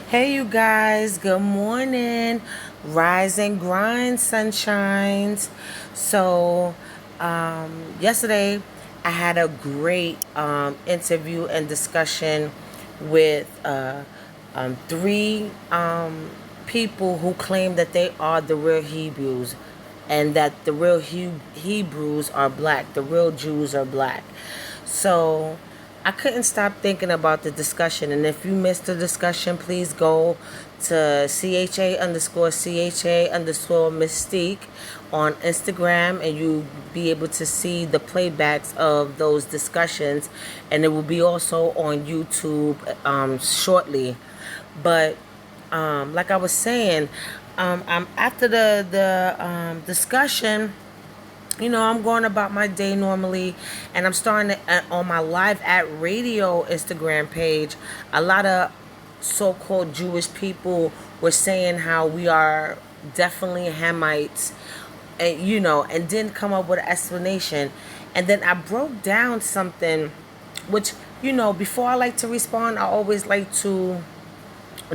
Hey, you guys, good morning. Rise and grind, sunshines. So, yesterday I had a great interview and discussion with three people who claim that they are the real Hebrews and that the real Hebrews are black, the real Jews are black. So I couldn't stop thinking about the discussion. And if you missed the discussion, please go to CHA_underscore Mystique on Instagram, and you'll be able to see the playbacks of those discussions. And it will be also on YouTube shortly. But like I was saying, I'm after the discussion. I'm going about my day normally, and I'm starting to, on my live at radio Instagram page. A lot of so-called Jewish people were saying how we are definitely Hamites, and didn't come up with an explanation. And then I broke down something, which before I like to respond, I always like to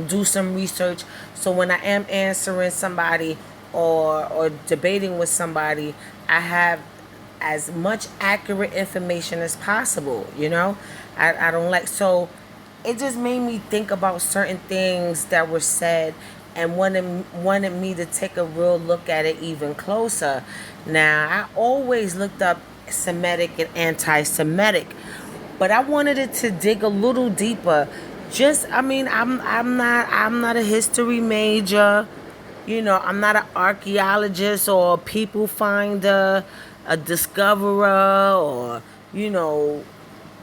do some research, so when I am answering somebody or debating with somebody, I have as much accurate information as possible. I don't like, so it just made me think about certain things that were said and wanted me to take a real look at it even closer. Now, I always looked up Semitic and anti-Semitic, but I wanted it to dig a little deeper. I'm not a history major. I'm not an archaeologist or a people finder, a discoverer, or you know,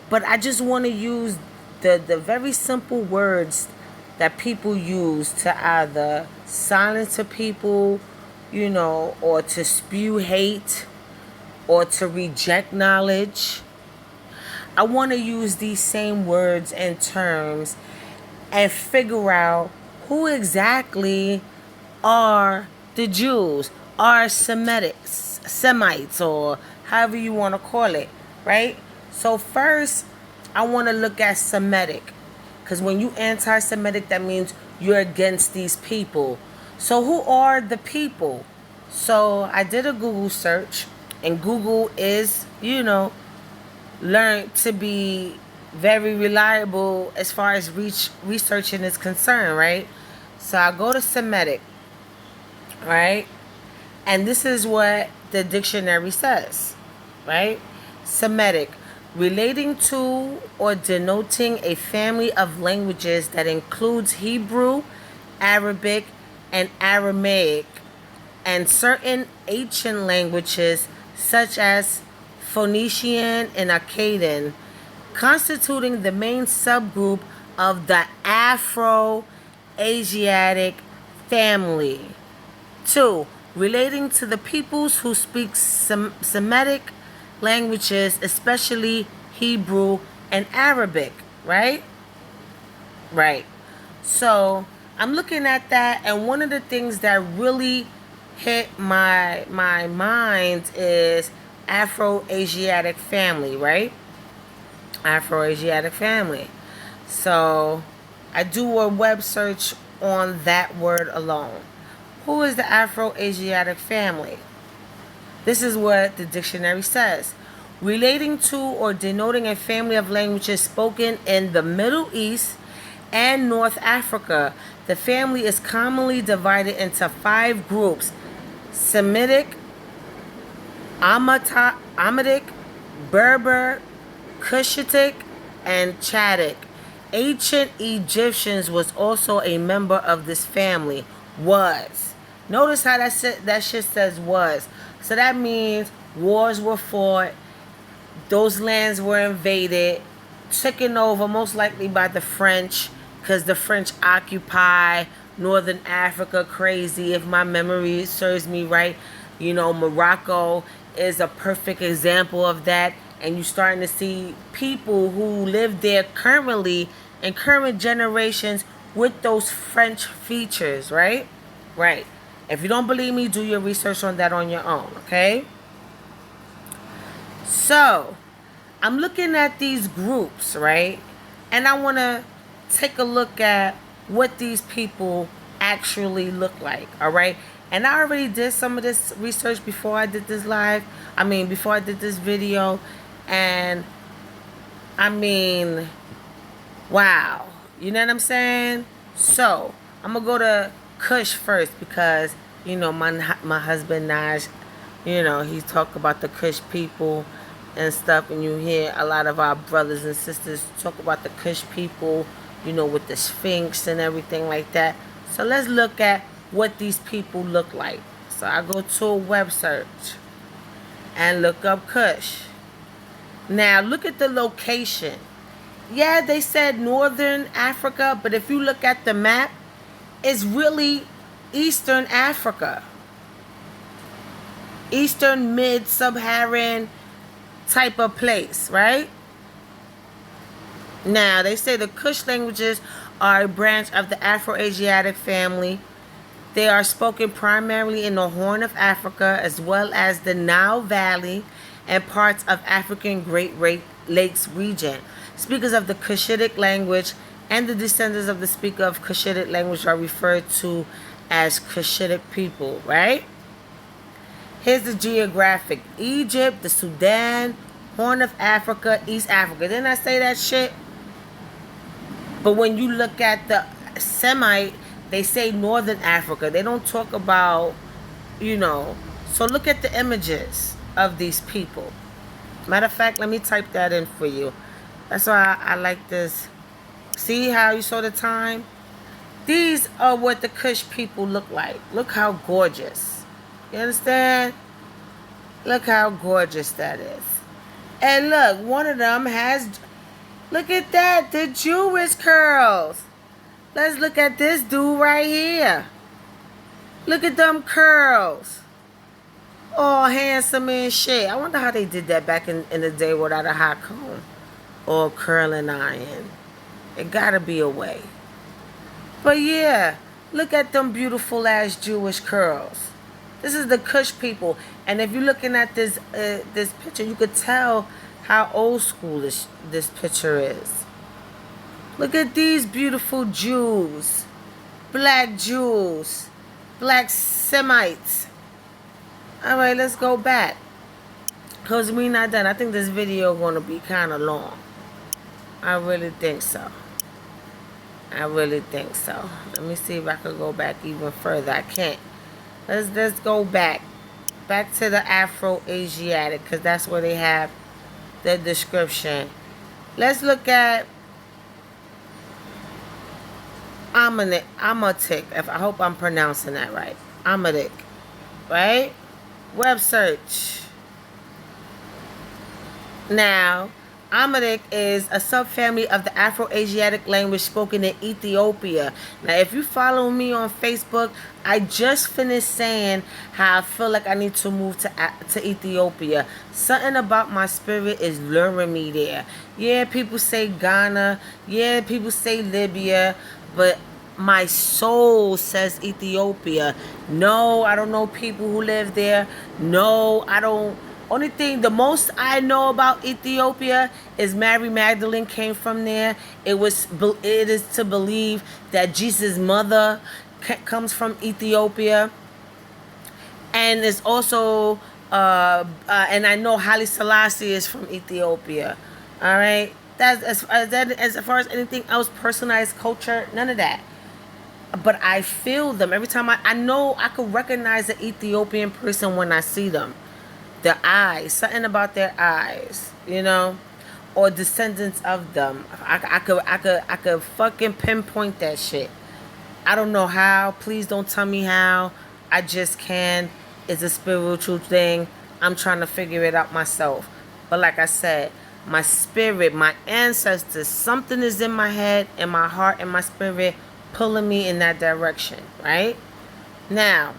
but I just want to use the very simple words that people use to either silence a people, or to spew hate, or to reject knowledge. I want to use these same words and terms and figure out who exactly are the Jews, are Semites, or however you want to call it, right? So first, I want to look at Semitic, because when you anti-Semitic, that means you're against these people. So who are the people? So I did a Google search, and Google is, learned to be very reliable as far as researching is concerned, right? So I go to Semitic, right? And this is what the dictionary says, right? Semitic, relating to or denoting a family of languages that includes Hebrew, Arabic, and Aramaic, and certain ancient languages such as Phoenician and Akkadian, constituting the main subgroup of the Afro-Asiatic family. 2. Relating to the peoples who speak Semitic languages, especially Hebrew and Arabic, right? Right. So I'm looking at that, and one of the things that really hit my mind is Afro-Asiatic family, right? Afro-Asiatic family. So I do a web search on that word alone. Who is the Afro-Asiatic family? This is what the dictionary says. Relating to or denoting a family of languages spoken in the Middle East and North Africa. The family is commonly divided into 5 groups: Semitic, Amadic, Berber, Cushitic, and Chadic. Ancient Egyptians was also a member of this family. Was. Notice how that shit says was. So that means wars were fought, those lands were invaded, taken over most likely by the French, because the French occupy northern Africa crazy, if my memory serves me right. Morocco is a perfect example of that. And you're starting to see people who live there currently in current generations with those French features, right? Right. If you don't believe me, do your research on that on your own, okay? So, I'm looking at these groups, right? And I want to take a look at what these people actually look like, all right? And I already did some of this research before I did this before I did this video. And I mean, wow. You know what I'm saying? So, I'm going to go to Kush first because, my husband Naj, he talk about the Kush people and stuff, and you hear a lot of our brothers and sisters talk about the Kush people, with the Sphinx and everything like that. So let's look at what these people look like. So I go to a web search and look up Kush. Now look at the location. Yeah, they said Northern Africa, but if you look at the map, it's really Eastern Africa. Eastern mid-Saharan type of place, right? Now, they say the Kush languages are a branch of the Afro-Asiatic family. They are spoken primarily in the Horn of Africa as well as the Nile Valley and parts of African Great Lakes region. Speakers of the Cushitic language and the descendants of the speaker of Cushitic language are referred to as Cushitic people, right? Here's the geographic. Egypt, the Sudan, Horn of Africa, East Africa. Didn't I say that shit? But when you look at the Semite, they say Northern Africa. They don't talk about, So look at the images of these people. Matter of fact, let me type that in for you. That's why I like this. See how you saw the time? These are what the Kush people look like. Look how gorgeous. You understand? Look how gorgeous that is. And look, one of them has... Look at that, the Jewish curls. Let's look at this dude right here. Look at them curls. All handsome and shit. I wonder how they did that back in the day without a hot comb or curling iron. It gotta be a way. But yeah, look at them beautiful ass Jewish curls. This is the Kush people. And if you're looking at this picture, you could tell how old school this picture is. Look at these beautiful Jews. Black Jews. Black Semites. Alright, let's go back. Because we not done. I think this video going to be kind of long. I really think so. I really think so. Let me see if I could go back even further. I can't. Let's go back. Back to the Afro-Asiatic. Because that's where they have the description. Let's look at Amatic. I hope I'm pronouncing that right. Amatic. Right? Web search. Now, Amharic is a subfamily of the Afro-Asiatic language spoken in Ethiopia. Now, if you follow me on Facebook, I just finished saying how I feel like I need to move to Ethiopia. Something about my spirit is luring me there. Yeah, people say Ghana. Yeah, people say Libya. But my soul says Ethiopia. No, I don't know people who live there. No, I don't. Only thing, the most I know about Ethiopia is Mary Magdalene came from there. It is to believe that Jesus' mother comes from Ethiopia, and it's also and I know Haile Selassie is from Ethiopia. All right, that's as far as anything else, personalized culture, none of that. But I feel them every time. I know I could recognize an Ethiopian person when I see them. Their eyes, something about their eyes, or descendants of them. I could fucking pinpoint that shit. I don't know how. Please don't tell me how. I just can. It's a spiritual thing. I'm trying to figure it out myself. But like I said, my spirit, my ancestors, something is in my head, in my heart, and my spirit pulling me in that direction, right? Now,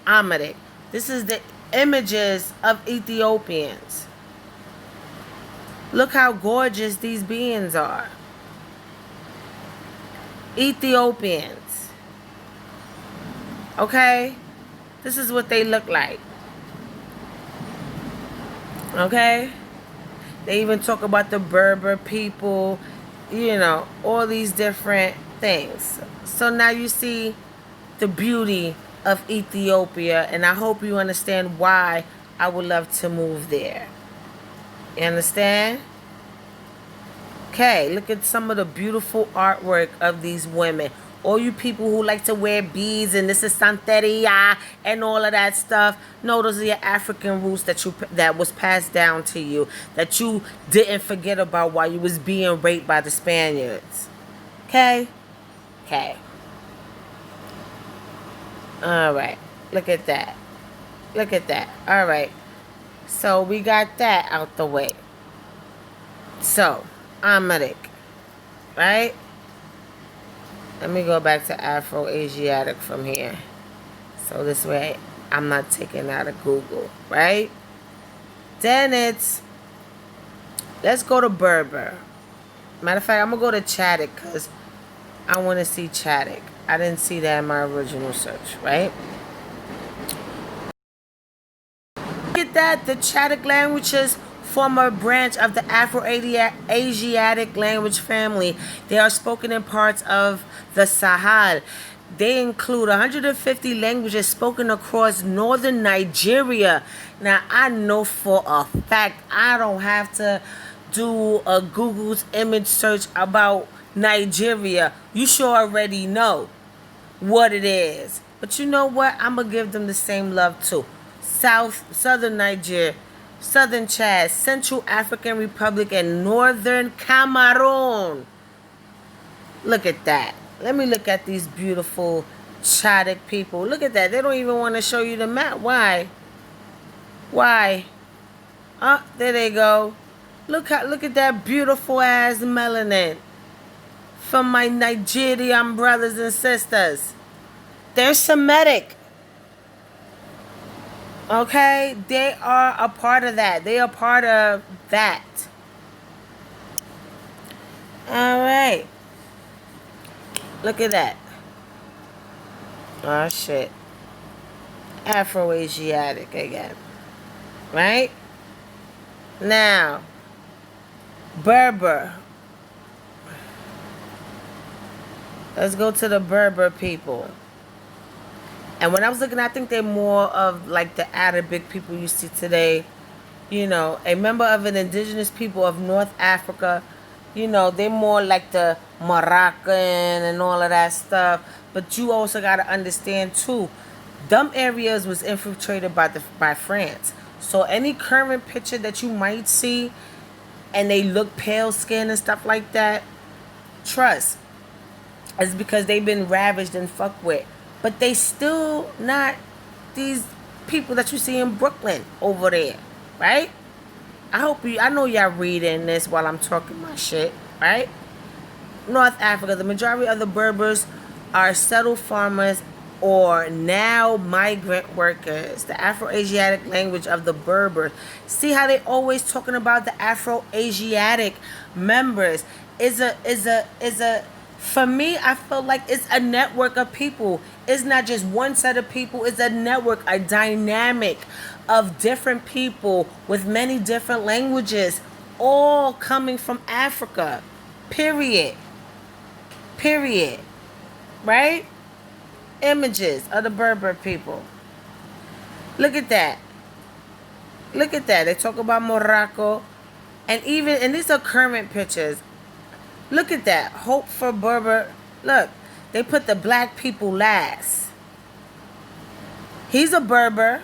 Amharic. This is the images of Ethiopians. Look how gorgeous these beings are. Ethiopians. Okay? This is what they look like. Okay? They even talk about the Berber people, all these different things. So now you see the beauty of Ethiopia, and I hope you understand why I would love to move there. You understand? Okay, look at some of the beautiful artwork of these women. All you people who like to wear beads and this is Santeria and all of that stuff. No, those are your African roots that was passed down to you, that you didn't forget about while you was being raped by the Spaniards. Okay? Okay. Alright. Look at that. Look at that. Alright. So we got that out the way. So, Americ. Right? Let me go back to Afro-Asiatic from here. So this way I'm not taking out of Google. Right? Then let's go to Berber. Matter of fact, I'm going to go to Chadic because I want to see Chadic. I didn't see that in my original search, right? Look at that. The Chadic languages form a branch of the Afro-Asiatic language family. They are spoken in parts of the Sahel. They include 150 languages spoken across northern Nigeria. Now, I know for a fact I don't have to do a Google's image search about Nigeria. You sure already know what it is. But you know what? I'm going to give them the same love too. Southern Nigeria, Southern Chad, Central African Republic, and Northern Cameroon. Look at that. Let me look at these beautiful Chadic people. Look at that. They don't even want to show you the map. Why? Why? Oh, there they go. Look at that beautiful ass melanin from my Nigerian brothers and sisters. They're Semitic. Okay? They are a part of that. They are part of that. Alright. Look at that. Oh, shit. Afro-Asiatic again. Right? Now, Berber. Let's go to the Berber people. And when I was looking, I think they're more of like the Arabic people you see today. You know, a member of an indigenous people of North Africa. You know, they're more like the Moroccan and all of that stuff. But you also got to understand, too, them areas was infiltrated by France. So any current picture that you might see and they look pale skin and stuff like that, trust, it's because they've been ravaged and fucked with. But they still not these people that you see in Brooklyn over there, right? I know y'all reading this while I'm talking my shit, right? North Africa, the majority of the Berbers are settled farmers or now migrant workers. The Afro-Asiatic language of the Berbers. See how they always talking about the Afro-Asiatic members is a for me, I feel like it's a network of people. It's not just one set of people. It's a network, a dynamic of different people with many different languages, all coming from Africa. Period. Period. Right? Images of the Berber people. Look at that. Look at that. They talk about Morocco. And these are current pictures. Look at that. Hope for Berber. Look, they put the black people last. He's a Berber.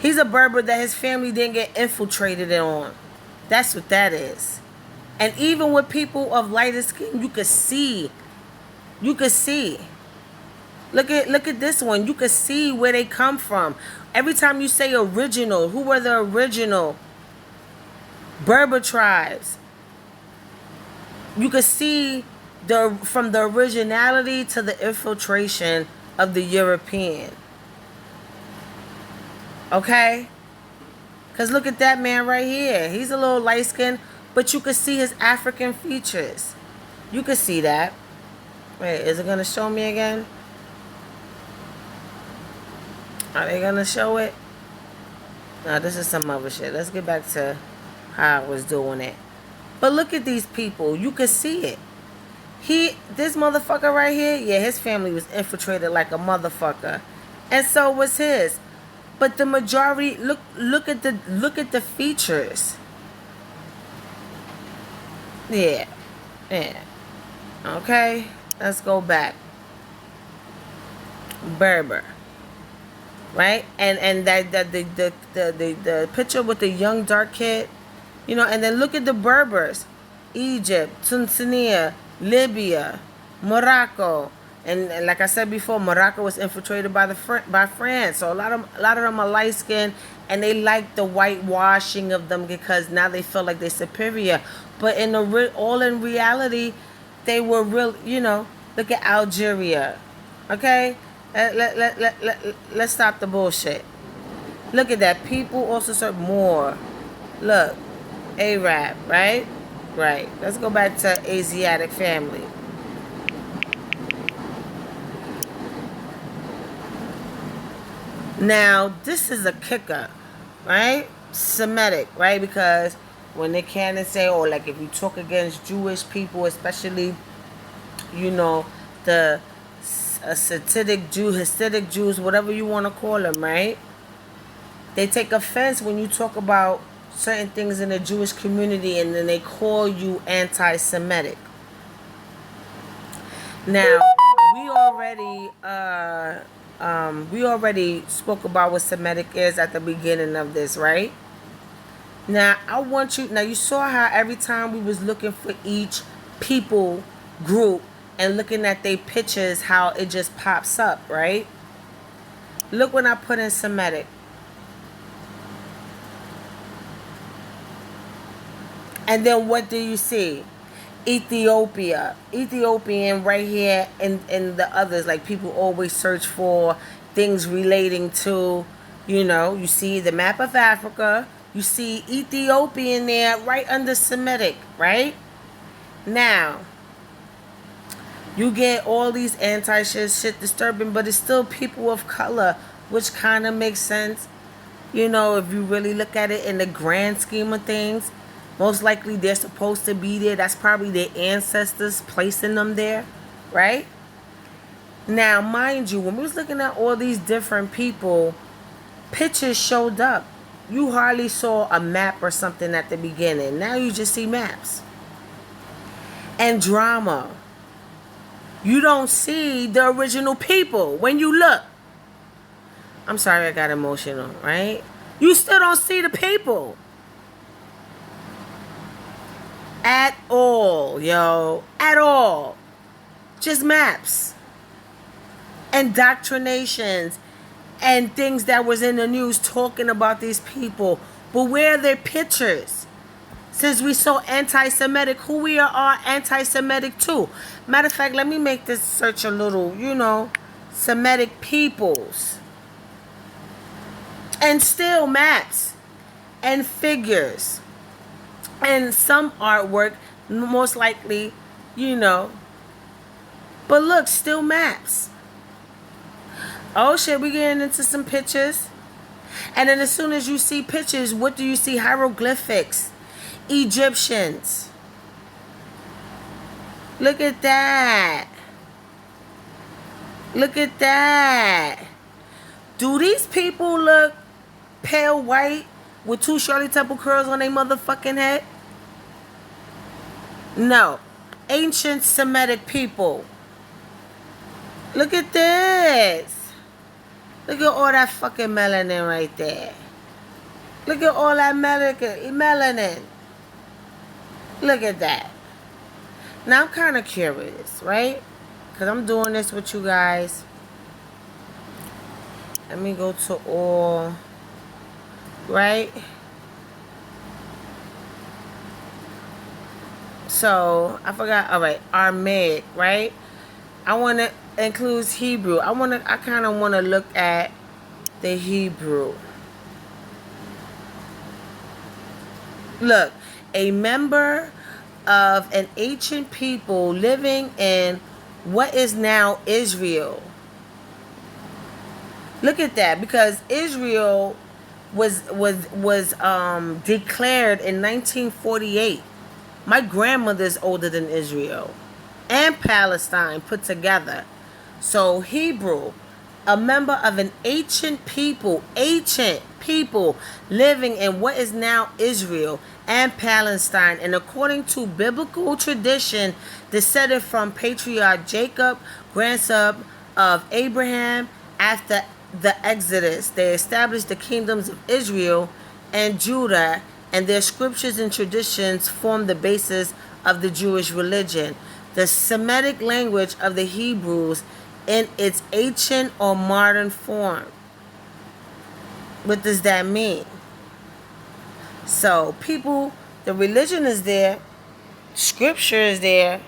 He's a Berber that his family didn't get infiltrated on. That's what that is. And even with people of lighter skin, you could see. You could see. Look at this one. You could see where they come from. Every time you say original, who were the original Berber tribes? You could see from the originality to the infiltration of the European. Okay? Because look at that man right here. He's a little light-skinned, but you could see his African features. You could see that. Wait, is it going to show me again? Are they going to show it? No, this is some other shit. Let's get back to how I was doing it. But look at these people. You can see it. This motherfucker right here, yeah, his family was infiltrated like a motherfucker. And so was his. But the majority, look at the features. Yeah. Yeah. Okay. Let's go back. Berber. Right? And the picture with the young dark kid, you know, and then look at the Berbers. Egypt, Tunisia, Libya, Morocco, and like I said before, Morocco was infiltrated by by France. So a lot of them are light skinned, and they like the whitewashing of them because now they feel like they're superior. But all in reality, they were real. You know, look at Algeria. Okay, let's stop the bullshit. Look at that. People also serve more. Look, Arab, right? Right. Let's go back to Asiatic family. Now, this is a kicker, right? Semitic, right? Because when they can say, or like if you talk against Jewish people, especially, you know, the Hasidic Jews, whatever you want to call them, right? They take offense when you talk about certain things in the Jewish community, and then they call you anti-Semitic. Now, we already spoke about what Semitic is at the beginning of this, right? Now, you saw how every time we was looking for each people group and looking at their pictures, how it just pops up, right? Look when I put in Semitic. And then what do you see? Ethiopian right here, and the others. Like, people always search for things relating to, you know, you see the map of Africa, you see Ethiopian there right under Semitic, right? Now, you get all these shit disturbing, but it's still people of color, which kind of makes sense, you know, if you really look at it in the grand scheme of things. Most likely they're supposed to be there. That's probably their ancestors placing them there, right? Now, mind you, when we was looking at all these different people, pictures showed up. You hardly saw a map or something at the beginning. Now you just see maps. And drama. You don't see the original people when you look. I'm sorry I got emotional, right? You still don't see the people. At all, yo. At all. Just maps. Indoctrinations. And things that was in the news talking about these people. But where are their pictures? Since we so anti-Semitic, who we are anti-Semitic to? Matter of fact, let me make this search a little, you know. Semitic peoples. And still maps. And figures. And some artwork, most likely, you know. But look, still maps. Oh shit, we getting into some pictures. And then as soon as you see pictures, what do you see? Hieroglyphics. Egyptians. Look at that. Look at that. Do these people look pale white with two Shirley Temple curls on their motherfucking head? No. Ancient Semitic people. Look at this. Look at all that fucking melanin right there. Look at all that melanin. Look at that. Now I'm kind of curious, right? Because I'm doing this with you guys. Let me go to all. Right? So, I forgot. Alright, Aramaic, right? I want to include Hebrew. I kind of want to look at the Hebrew. Look, a member of an ancient people living in what is now Israel. Look at that, because Israel was declared in 1948. My grandmother is older than Israel and Palestine put together. So Hebrew, a member of an ancient people living in what is now Israel and Palestine, and according to biblical tradition, descended from patriarch Jacob, grandson of Abraham. After the Exodus, they established the kingdoms of Israel and Judah, and their scriptures and traditions form the basis of the Jewish religion. The Semitic language of the Hebrews in its ancient or modern form. What does that mean? So, people, the religion is there, scripture is there.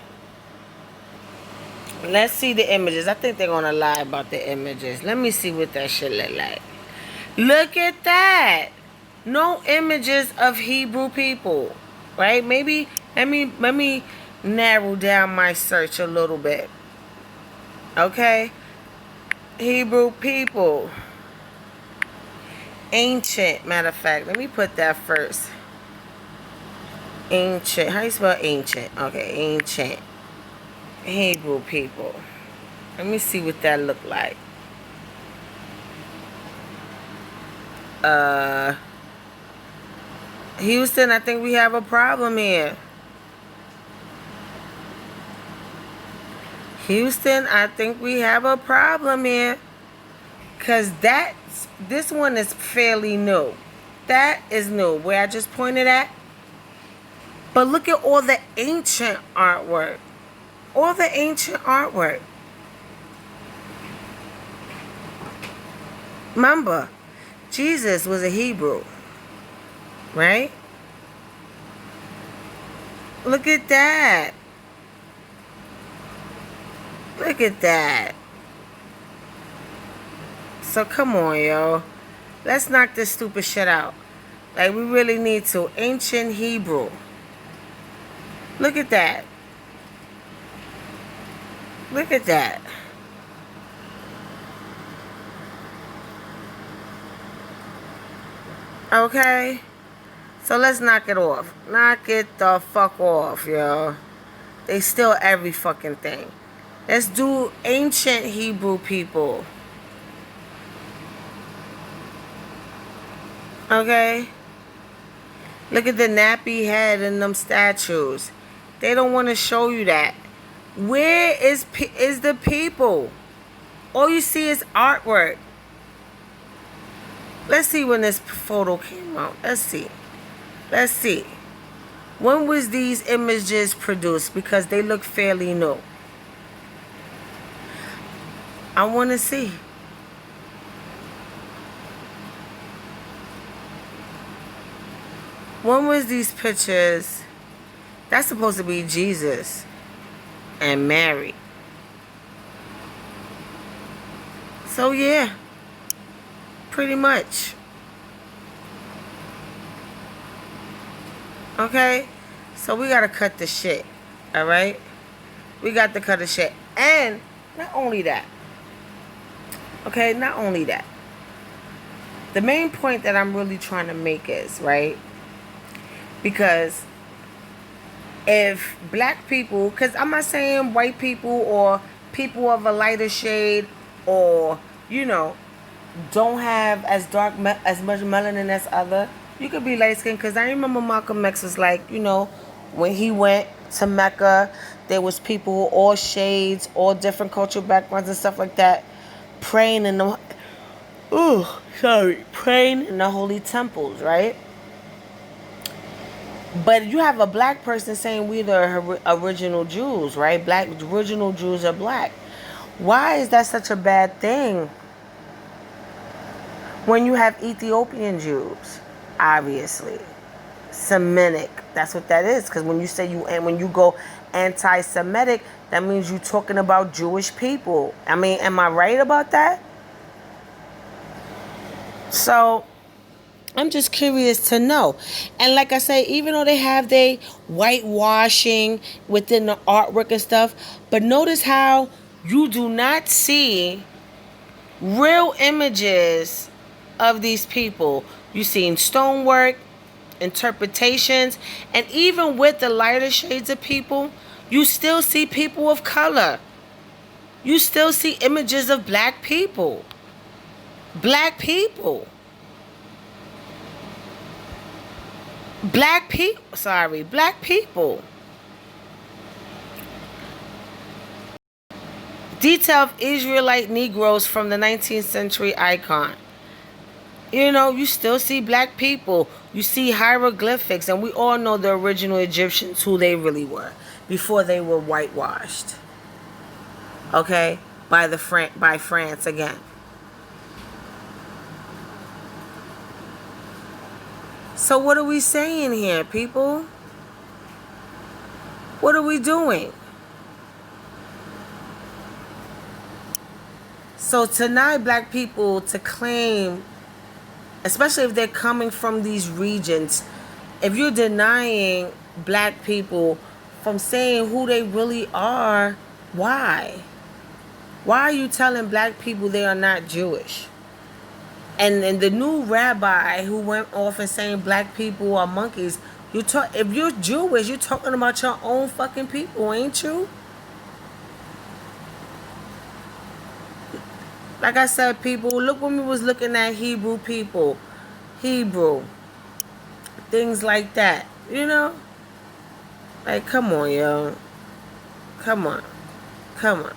Let's see the images. I think they're going to lie about the images. Let me see what that shit look like. Look at that. No images of Hebrew people, right? Maybe let me narrow down my search a little bit. Okay? Hebrew people. Ancient, matter of fact, let me put that first. Ancient. How you spell ancient? Okay, ancient. Hebrew people. Let me see what that look like. Houston, I think we have a problem here. Houston, I think we have a problem here. Because this one is fairly new. That is new. Where I just pointed at. But look at all the ancient artwork. All the ancient artwork. Remember, Jesus was a Hebrew. Right? Look at that. Look at that. So come on, yo. Let's knock this stupid shit out. Like, we really need to. Ancient Hebrew. Look at that. Look at that. Okay? So let's knock it off. Knock it the fuck off, yo. They steal every fucking thing. Let's do ancient Hebrew people. Okay? Look at the nappy head in them statues. They don't want to show you that. Where is the people? All you see is artwork. Let's see when this photo came out. Let's see. Let's see. When was these images produced? Because they look fairly new. I want to see. When was these pictures? That's supposed to be Jesus and Mary. So yeah, pretty much. Okay? So we gotta cut the shit. Alright? We got to cut the shit. And not only that. Okay, not only that. The main point that I'm really trying to make is, right? Because if black people, because I'm not saying white people or people of a lighter shade or, you know, don't have as much melanin as other, you could be light skinned. Because I remember Malcolm X was like, you know, when he went to Mecca, there was people all shades, all different cultural backgrounds and stuff like that, praying in the praying in the holy temples, right? But you have a black person saying we the original Jews, right? Original Jews are black. Why is that such a bad thing? When you have Ethiopian Jews, obviously. Semitic, that's what that is. Because when you go anti-Semitic, that means you're talking about Jewish people. I mean, am I right about that? So I'm just curious to know. And like I say, even though they have their whitewashing within the artwork and stuff, but notice how you do not see real images of these people. You seen stonework, interpretations, and even with the lighter shades of people, you still see people of color. You still see images of black people. Black people. Black people. Sorry, black people. Detail of Israelite Negroes from the 19th century icon. You know, you still see black people. You see hieroglyphics, and we all know the original Egyptians, who they really were before they were whitewashed. Okay, by France again. So what are we saying here, people? What are we doing? So tonight, black people to claim, especially if they're coming from these regions, if you're denying black people from saying who they really are, why? Why are you telling black people they are not Jewish? And the new rabbi who went off and saying black people are monkeys, if you're Jewish, you're talking about your own fucking people, ain't you? Like I said, people, look when we was looking at Hebrew people. Hebrew. Things like that. You know? Like, come on, yo. Come on. Come on.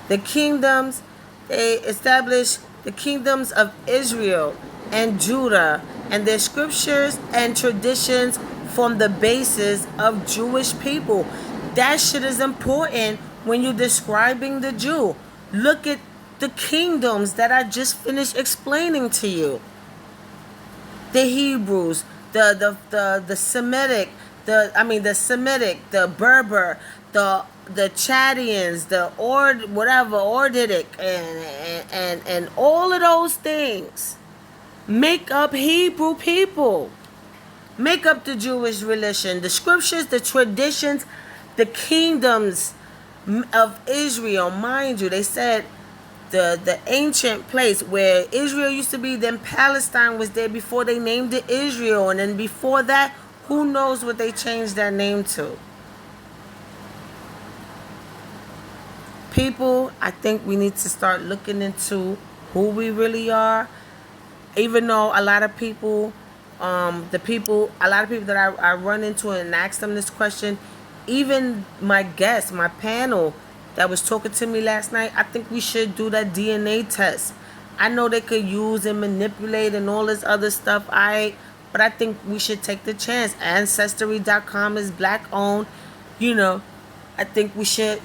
The kingdoms, they established the kingdoms of Israel and Judah, and their scriptures and traditions form the basis of Jewish people. That shit is important when you're describing the Jew. Look at the kingdoms that I just finished explaining to you. The Hebrews, the Semitic, the Semitic, the Berber, the Chadians, the Orditic, and all of those things make up Hebrew people. Make up the Jewish religion, the scriptures, the traditions, the kingdoms of Israel. Mind you, they said the ancient place where Israel used to be, then Palestine was there before they named it Israel, and then before that, who knows what they changed that name to. People, I think we need to start looking into who we really are. Even though a lot of people that I run into and ask them this question, even my guest, my panel that was talking to me last night, I think we should do that DNA test. I know they could use and manipulate and all this other stuff, but I think we should take the chance. Ancestry.com is black owned. You know, I think we should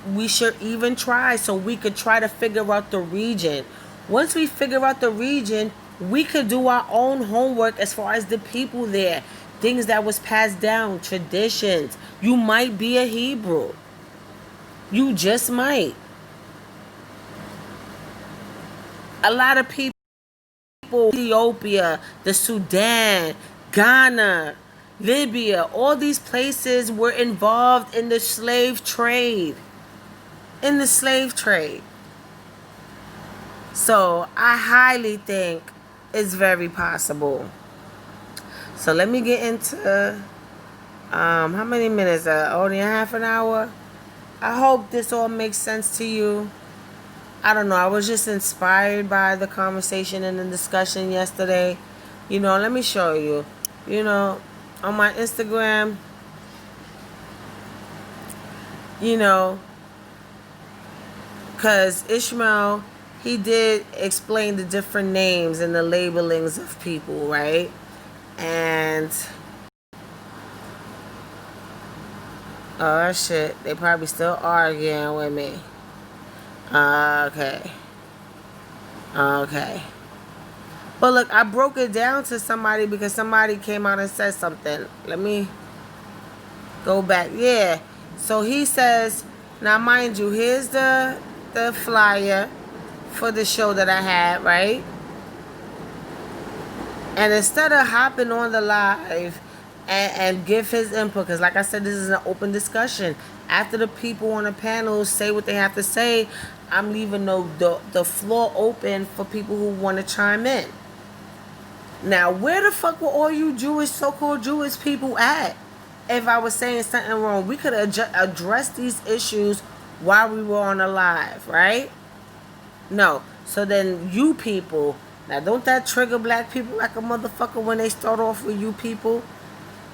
even try, so we could try to figure out the region. Once we figure out the region, we could do our own homework as far as the people there, things that was passed down, traditions. You might be a Hebrew. You just might. A lot of people, Ethiopia, the Sudan, Ghana, Libya, all these places were involved in the slave trade. So I highly think it's very possible. So let me get into how many minutes? Only a half an hour. I hope this all makes sense to you. I don't know. I was just inspired by the conversation and the discussion yesterday. You know, let me show you. You know, on my Instagram, you know, because Ishmael, he did explain the different names and the labelings of people, right? And oh shit, they probably still arguing with me. Okay. But look, I broke it down to somebody because somebody came out and said something. Let me go back. Yeah. So he says, now mind you, here's the flyer for the show that I had, right? And instead of hopping on the live and give his input, because like I said, this is an open discussion. After the people on the panel say what they have to say, I'm leaving the floor open for people who want to chime in. Now, where the fuck were all you Jewish, so-called Jewish people at? If I was saying something wrong, we could address these issues while we were on the live, right? No. So then you people, now don't that trigger black people like a motherfucker when they start off with you people?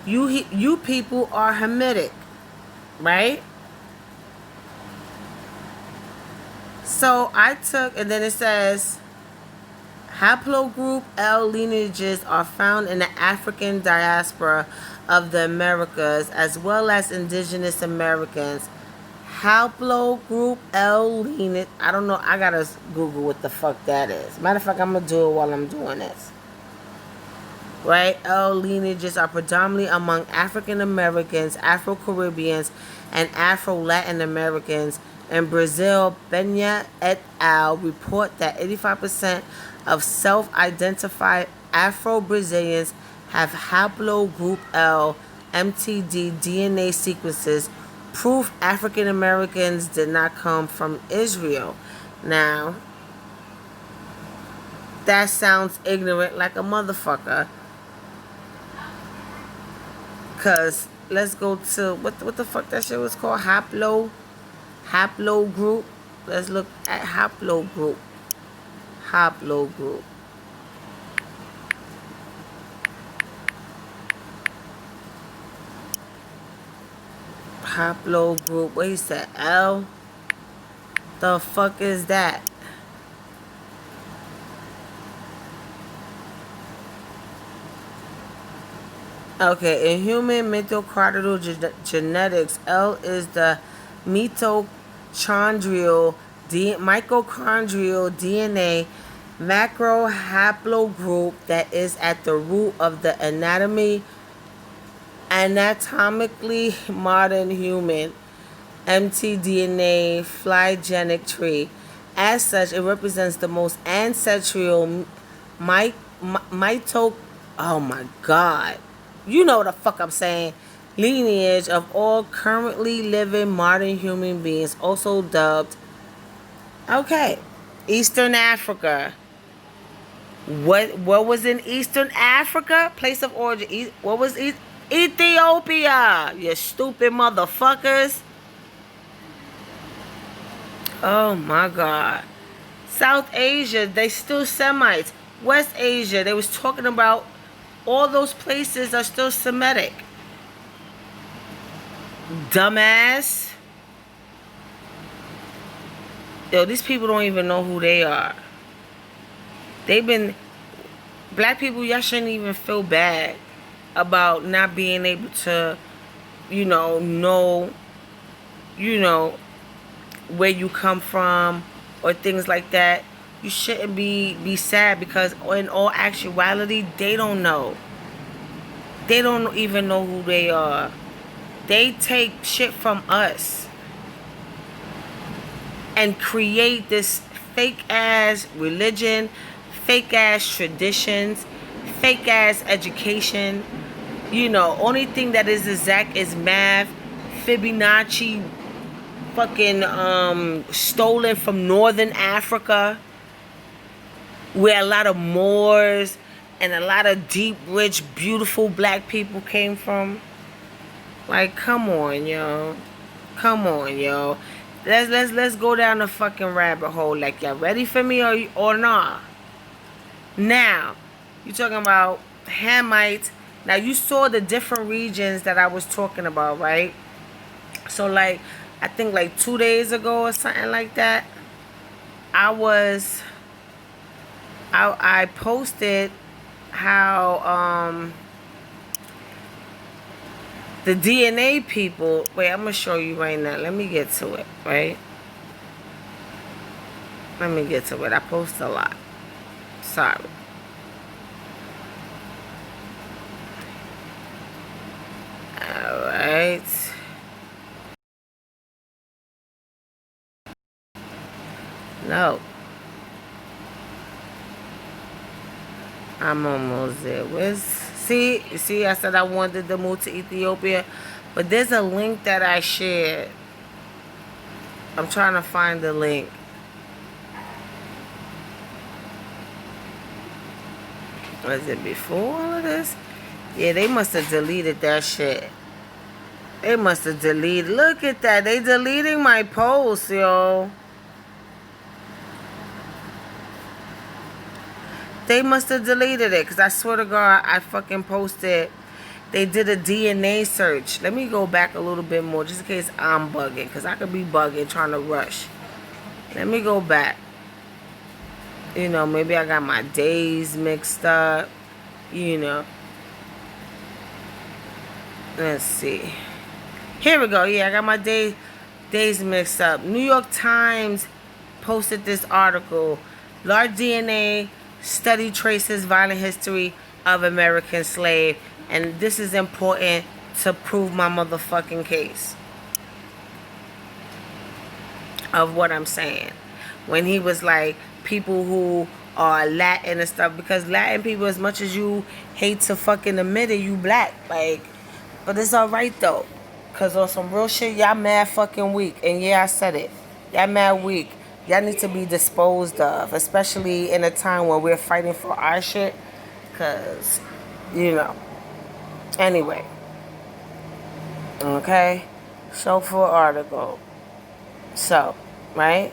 You people are Hamitic, right? So I took, and then it says, haplogroup L lineages are found in the African diaspora of the Americas as well as indigenous Americans. Haplogroup L lineage. I don't know. I gotta Google what the fuck that is. Matter of fact, I'm gonna do it while I'm doing this. Right? L lineages are predominantly among African Americans, Afro Caribbeans, and Afro Latin Americans. In Brazil, Benya et al. Report that 85% of self-identified Afro-Brazilians have haplogroup L MTD DNA sequences, proof African Americans did not come from Israel. Now, that sounds ignorant like a motherfucker. Cause let's go to what the fuck that shit was called, haplogroup. Let's look at haplogroup. Haplogroup. Haplogroup. What is that? L? The fuck is that? Okay, in human mitochondrial genetics, L is the mitochondrial mitochondrial DNA macrohaplogroup that is at the root of the anatomically modern human mtDNA phylogenetic tree. As such, it represents the most ancestral mito. Oh my god. You know what the fuck I'm saying. Lineage of all currently living modern human beings, also dubbed, okay, Eastern Africa. What was in Eastern Africa? Place of origin. What was Ethiopia? You stupid motherfuckers. Oh my god. South Asia, they still Semites. West Asia, they was talking about all those places are still Semitic. Dumbass. Yo, these people don't even know who they are. Black people, y'all shouldn't even feel bad about not being able to, know, where you come from or things like that. You shouldn't be sad because in all actuality, they don't know. They don't even know who they are. They take shit from us and create this fake ass religion, fake ass traditions, fake ass education. Only thing that is exact is math, Fibonacci, fucking stolen from Northern Africa, where a lot of Moors and a lot of deep, rich, beautiful black people came from. Like, come on, yo. Come on, yo. Let's go down the fucking rabbit hole. Like, y'all ready for me or nah? Now, you talking about Hamites. Now, you saw the different regions that I was talking about, right? So, like, I think like 2 days ago or something like that, I posted how the DNA people. Wait, I'm gonna show you right now. Let me get to it, right? Let me get to it. I post a lot. Sorry. Alright. No. I'm almost there. See, I said I wanted to move to Ethiopia, but there's a link that I shared. I'm trying to find the link. Was it before all of this? Yeah, they must have deleted that shit. They must have deleted. Look at that. They deleting my post, yo. They must have deleted it. Because I swear to God, I fucking posted. They did a DNA search. Let me go back a little bit more. Just in case I'm bugging. Because I could be bugging trying to rush. Let me go back. You know, maybe I got my days mixed up. You know. Let's see. Here we go. Yeah, I got my days mixed up. New York Times posted this article. Large DNA study traces violent history of American slave. And this is important to prove my motherfucking case of what I'm saying. When he was like, people who are Latin and stuff. Because Latin people, as much as you hate to fucking admit it, you black. Like, but it's alright though. Because on some real shit, y'all mad fucking weak. And yeah, I said it. Y'all mad weak. Y'all need to be disposed of. Especially in a time when we're fighting for our shit. Because, you know. Anyway. Okay. Show for article. So, right?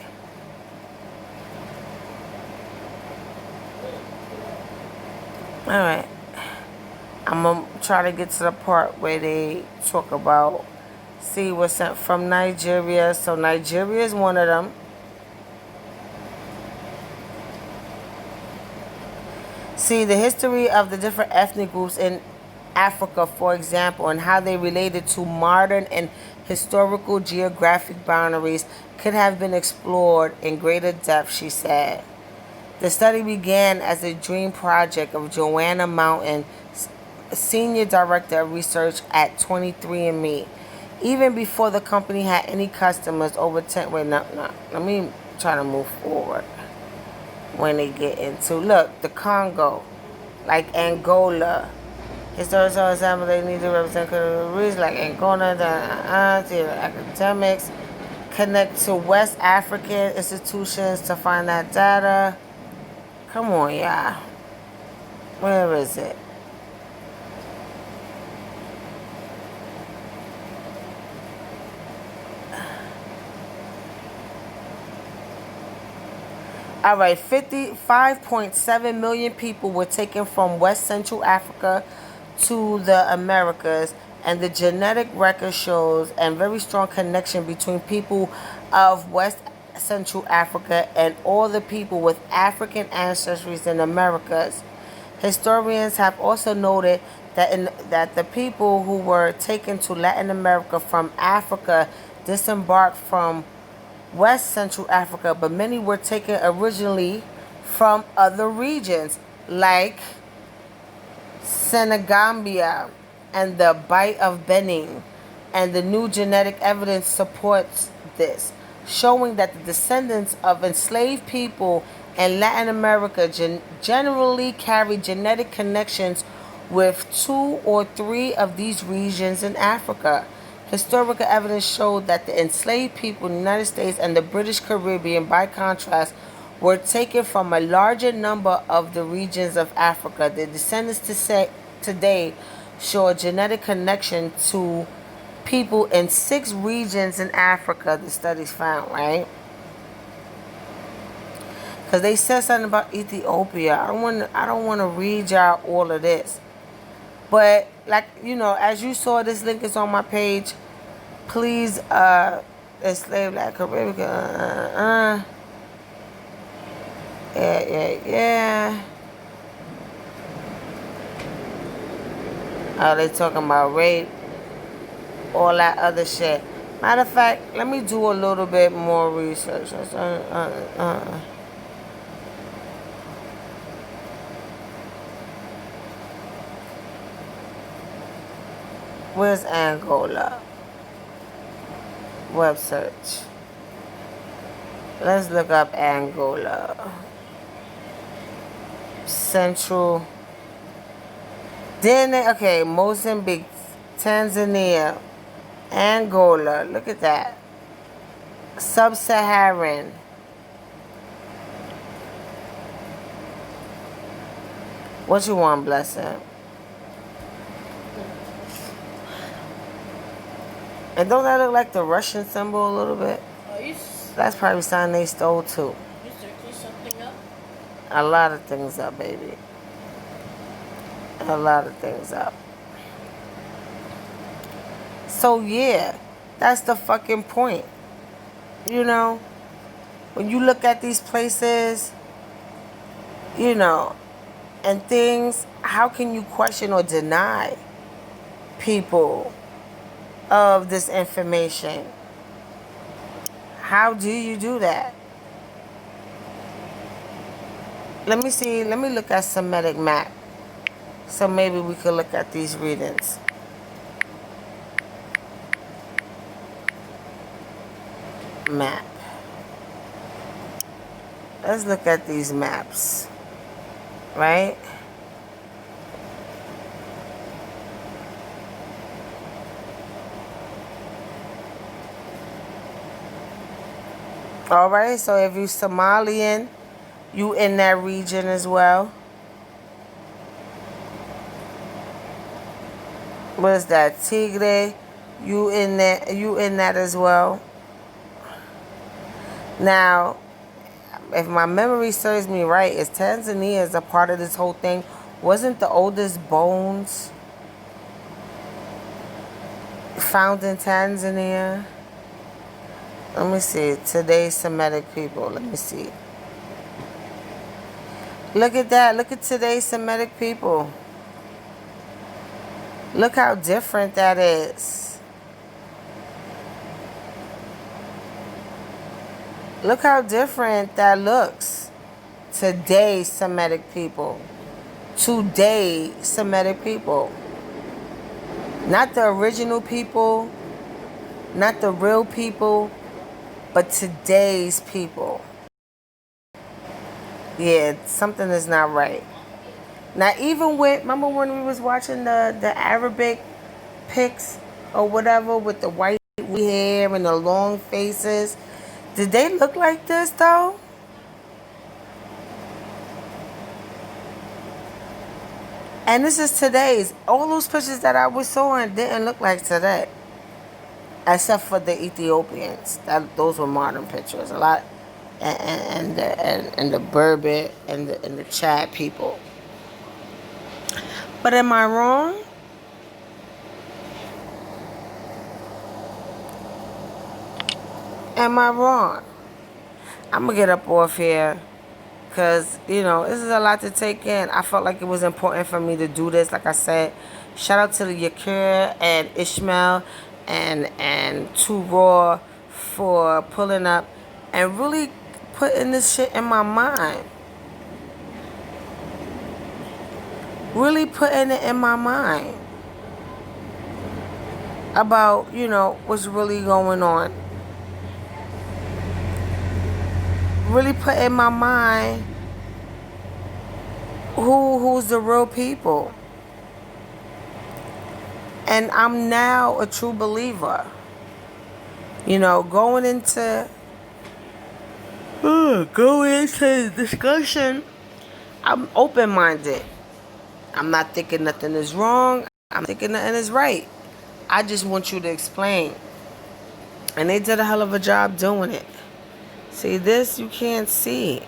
Alright. I'm going to try to get to the part where they talk about, see what's sent from Nigeria. So Nigeria is one of them. See the history of the different ethnic groups in Africa, for example, and how they related to modern and historical geographic boundaries could have been explored in greater depth, she said. The study began as a dream project of Joanna Mountain, Senior Director of Research at 23andMe. Even before the company had any customers over 10... Wait, no. Let me try to move forward. When they get into... Look, the Congo. Like Angola. Historical example, they need to represent countries like Angola, the academics. Connect to West African institutions to find that data. Come on, y'all. Where is it? All right, 55.7 million people were taken from West Central Africa to the Americas, and the genetic record shows a very strong connection between people of West Central Africa and all the people with African ancestries in the Americas. Historians have also noted that the people who were taken to Latin America from Africa disembarked from West Central Africa, but many were taken originally from other regions like Senegambia and the Bight of Benin, and the new genetic evidence supports this, showing that the descendants of enslaved people in Latin America generally carry genetic connections with 2 or 3 of these regions in Africa. Historical evidence showed that the enslaved people in the United States and the British Caribbean, by contrast, were taken from a larger number of the regions of Africa. The descendants today show a genetic connection to people in 6 regions in Africa, the studies found, right? Because they said something about Ethiopia. I don't want to read y'all all of this. But, like, you know, as you saw, this link is on my page. Please, enslave Black Caribbean. Yeah. Oh, they talking about rape. All that other shit. Matter of fact, let me do a little bit more research. Where's Angola? Web search. Let's look up Angola. Central. Okay, Mozambique, Tanzania, Angola. Look at that. Sub-Saharan. What you want, Blessing? And don't that look like the Russian symbol a little bit? That's probably something they stole too. You searching something up? A lot of things up, baby. A lot of things up. So yeah, that's the fucking point. You know, when you look at these places, you know, and things, how can you question or deny people of this information? How do you do that? Let me see. Let me look at Semitic map. So maybe we could look at these readings. Map. Let's look at these maps. Right? Alright, so if you Somalian, you in that region as well. What is that? Tigre, you in that as well. Now, if my memory serves me right, is Tanzania is a part of this whole thing. Wasn't the oldest bones found in Tanzania? Let me see. Today's Semitic people. Let me see. Look at that. Look at today's Semitic people. Look how different that is. Look how different that looks. Today's Semitic people. Today Semitic people. Not the original people. Not the real people. But today's people. Yeah, something is not right. Now, even with, remember when we was watching the Arabic pics or whatever with the white hair and the long faces, did they look like this though? And this is today's. All those pictures that I was showing didn't look like today, except for the Ethiopians. Those were modern pictures. A lot, and the Berber and the Chad people. But am I wrong? Am I wrong? I'm going to get up off here because, you know, this is a lot to take in. I felt like it was important for me to do this. Like I said, shout out to Yakir and Ishmael and Too Raw for pulling up and really putting this shit in my mind. Really putting it in my mind about, you know, what's really going on. Really put in my mind who's the real people. And I'm now a true believer. You know, going into the discussion, I'm open-minded. I'm not thinking nothing is wrong. I'm thinking nothing is right. I just want you to explain. And they did a hell of a job doing it. See, this you can't see.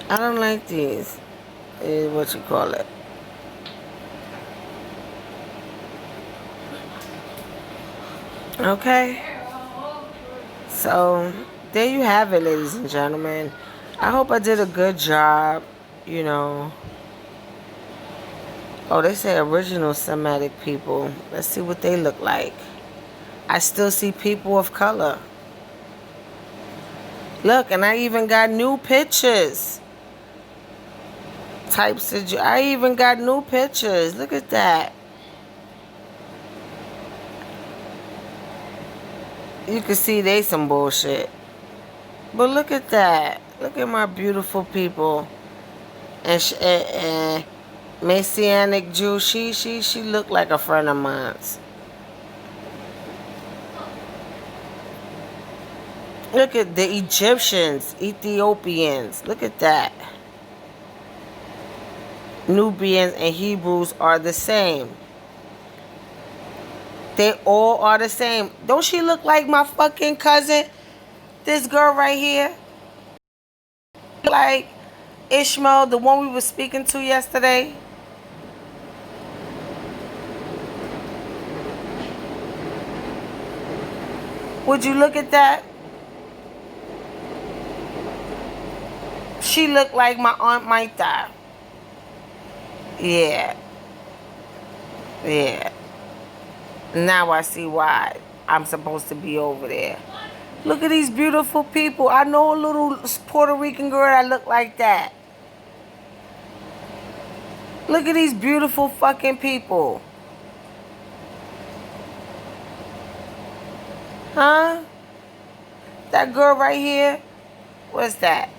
I don't like these. What you call it? Okay. So, there you have it, ladies and gentlemen. I hope I did a good job, you know. Oh, they say original Semitic people. Let's see what they look like. I still see people of color. Look, and I even got new pictures. I even got new pictures. Look at that. You can see they some bullshit. But look at that. Look at my beautiful people. And Messianic Jew, she looked like a friend of mine. Look at the Egyptians, Ethiopians. Look at that. Nubians and Hebrews are the same. They all are the same. Don't she look like my fucking cousin? This girl right here? Like Ishmael, the one we were speaking to yesterday? Would you look at that? She looked like my Aunt Maita. Yeah. Yeah. Now I see why I'm supposed to be over there. Look at these beautiful people. I know a little Puerto Rican girl that look like that. Look at these beautiful fucking people. Huh? That girl right here, what's that?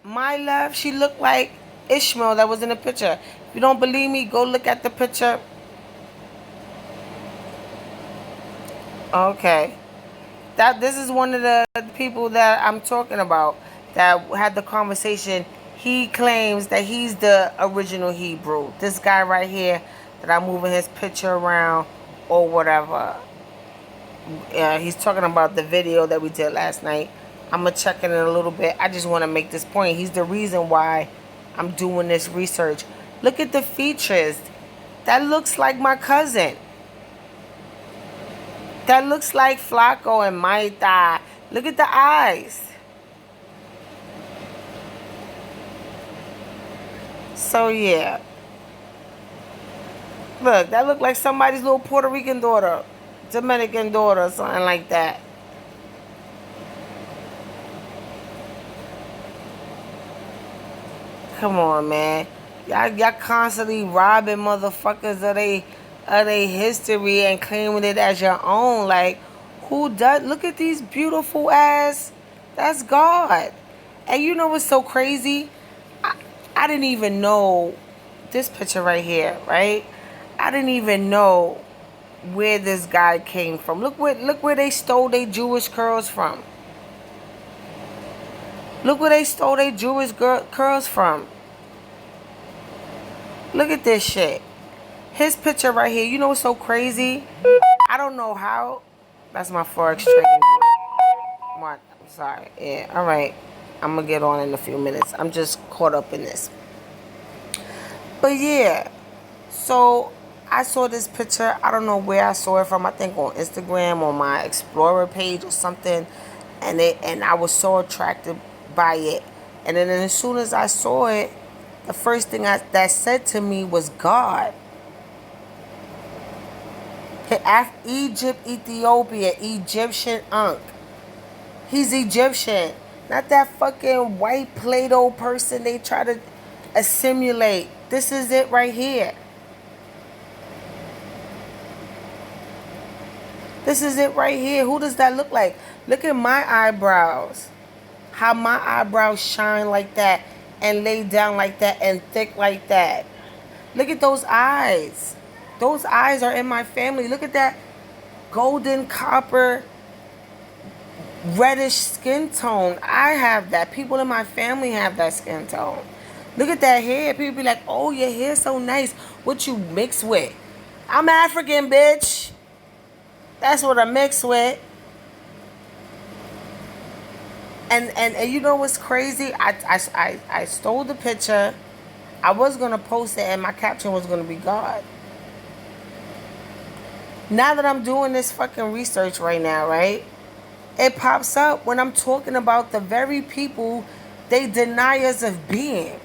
My love, she looked like Ishmael that was in the picture. If you don't believe me, go look at the picture. Okay. This is one of the people that I'm talking about that had the conversation. He claims that he's the original Hebrew. This guy right here that I'm moving his picture around or whatever. Yeah, he's talking about the video that we did last night. I'm going to check it in a little bit. I just want to make this point. He's the reason why I'm doing this research. Look at the features. That looks like my cousin. That looks like Flaco and Maita. Look at the eyes. So, yeah. Look, that looked like somebody's little Puerto Rican daughter. Dominican daughter, something like that. Come on, man. Y'all constantly robbing motherfuckers of they history and claiming it as your own. Like, who does? Look at these beautiful ass. That's God. And you know what's so crazy? I didn't even know this picture right here, right? I didn't even know where this guy came from. Look where they stole their Jewish curls from. Look where they stole their Jewish curls from. Look at this shit. His picture right here. You know what's so crazy? I don't know how. That's my Forex trading. What? I'm sorry. Yeah, all right. I'm going to get on in a few minutes. I'm just caught up in this. But yeah. So I saw this picture. I don't know where I saw it from. I think on Instagram, on my Explorer page or something. And I was so attracted by it. And then as soon as I saw it, the first thing that said to me was God. Egypt, Ethiopia, Egyptian Ankh. He's Egyptian. Not that fucking white Play-Doh person they try to assimilate. This is it right here. This is it right here. Who does that look like? Look at my eyebrows. How my eyebrows shine like that and lay down like that and thick like that. Look at those eyes. Those eyes are in my family. Look at that golden copper reddish skin tone. I have that. People in my family have that skin tone. Look at that hair. People be like, oh, your hair's so nice. What you mix with? I'm African, bitch. That's what I mix with. And you know what's crazy? I stole the picture. I was going to post it and my caption was going to be God. Now that I'm doing this fucking research right now, right? It pops up when I'm talking about the very people they deny us of being.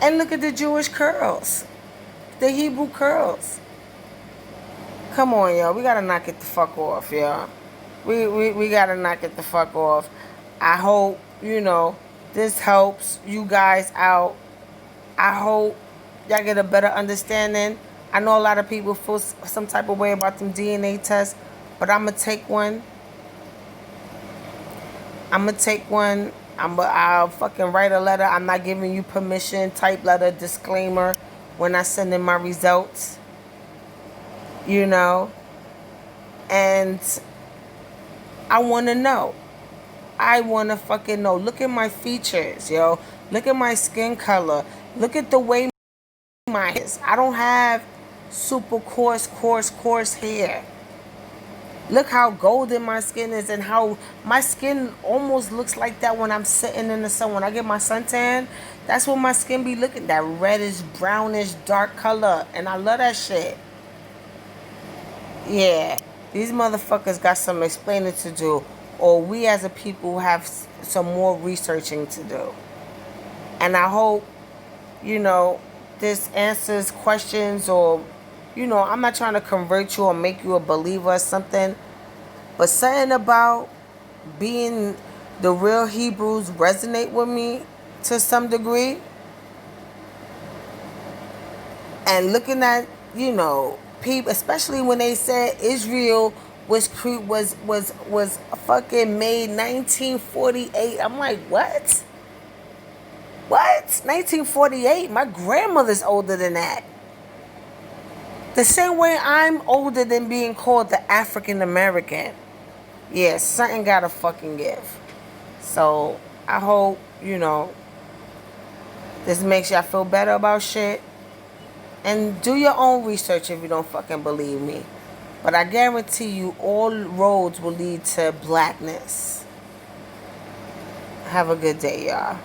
And look at the Jewish curls. The Hebrew curls. Come on, y'all. We gotta knock it the fuck off, y'all. We gotta knock it the fuck off. I hope, this helps you guys out. I hope y'all get a better understanding. I know a lot of people feel some type of way about them DNA tests, but I'm going to take one. I'll fucking write a letter. I'm not giving you permission, type letter, disclaimer when I send in my results. And I want to know. I want to fucking know. Look at my features, yo. Look at my skin color. Look at the way my hair is. I don't have super coarse hair. Look how golden my skin is and how my skin almost looks like that when I'm sitting in the sun. When I get my suntan, that's what my skin be looking, that reddish, brownish, dark color. And I love that shit. Yeah, these motherfuckers got some explaining to do. Or we as a people have some more researching to do. And I hope, this answers questions or, I'm not trying to convert you or make you a believer or something. But something about being the real Hebrews resonate with me to some degree. And looking at, people, especially when they said Israel was fucking made 1948. I'm like, what? What? 1948? My grandmother's older than that. The same way I'm older than being called the African American. Yeah, something gotta fucking give. So, I hope, this makes y'all feel better about shit. And do your own research if you don't fucking believe me. But I guarantee you all roads will lead to blackness. Have a good day, y'all.